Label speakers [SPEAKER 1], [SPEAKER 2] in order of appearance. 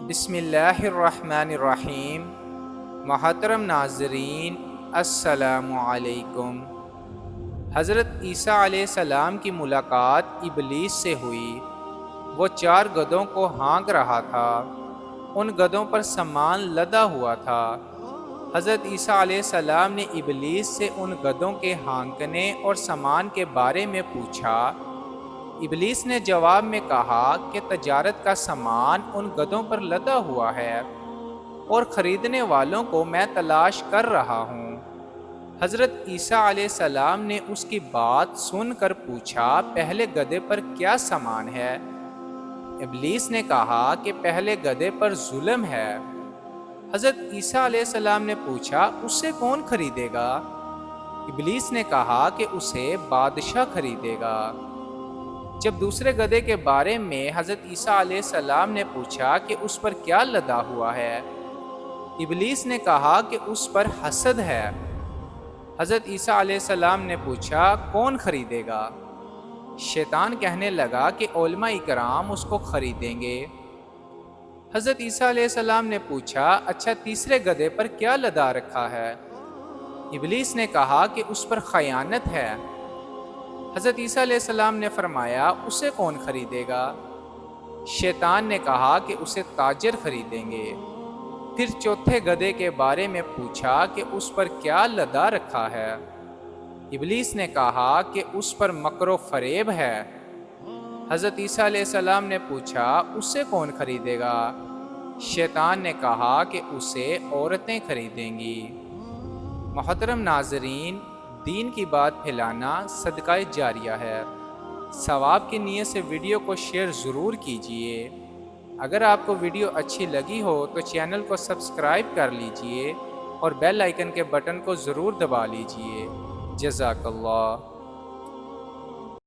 [SPEAKER 1] بسم اللہ الرحمن الرحیم۔ محترم ناظرین، السلام علیکم۔ حضرت عیسیٰ علیہ السلام کی ملاقات ابلیس سے ہوئی۔ وہ 4 گدھوں کو ہانک رہا تھا۔ ان گدھوں پر سامان لدا ہوا تھا۔ حضرت عیسیٰ علیہ السلام نے ابلیس سے ان گدھوں کے ہانکنے اور سامان کے بارے میں پوچھا۔ ابلیس نے جواب میں کہا کہ تجارت کا سامان ان گدھوں پر لدا ہوا ہے اور خریدنے والوں کو میں تلاش کر رہا ہوں۔ حضرت عیسیٰ علیہ السلام نے اس کی بات سن کر پوچھا، پہلے گدھے پر کیا سامان ہے؟ ابلیس نے کہا کہ پہلے گدھے پر ظلم ہے۔ حضرت عیسیٰ علیہ السلام نے پوچھا، اسے کون خریدے گا؟ ابلیس نے کہا کہ اسے بادشاہ خریدے گا۔ جب دوسرے گدھے کے بارے میں حضرت عیسیٰ علیہ السلام نے پوچھا کہ اس پر کیا لدا ہوا ہے، ابلیس نے کہا کہ اس پر حسد ہے۔ حضرت عیسیٰ علیہ السلام نے پوچھا، کون خریدے گا؟ شیطان کہنے لگا کہ علماء اکرام اس کو خریدیں گے۔ حضرت عیسیٰ علیہ السلام نے پوچھا، اچھا تیسرے گدھے پر کیا لدا رکھا ہے؟ ابلیس نے کہا کہ اس پر خیانت ہے۔ حضرت عیسیٰ علیہ السلام نے فرمایا، اسے کون خریدے گا؟ شیطان نے کہا کہ اسے تاجر خریدیں گے۔ پھر چوتھے گدھے کے بارے میں پوچھا کہ اس پر کیا لدا رکھا ہے؟ ابلیس نے کہا کہ اس پر مکر و فریب ہے۔ حضرت عیسیٰ علیہ السلام نے پوچھا، اسے کون خریدے گا؟ شیطان نے کہا کہ اسے عورتیں خریدیں گی۔ محترم ناظرین، دین کی بات پھیلانا صدقہ جاریہ ہے۔ ثواب کی نیت سے ویڈیو کو شیئر ضرور کیجیے۔ اگر آپ کو ویڈیو اچھی لگی ہو تو چینل کو سبسکرائب کر لیجیے اور بیل آئیکن کے بٹن کو ضرور دبا لیجیے۔ جزاک اللہ۔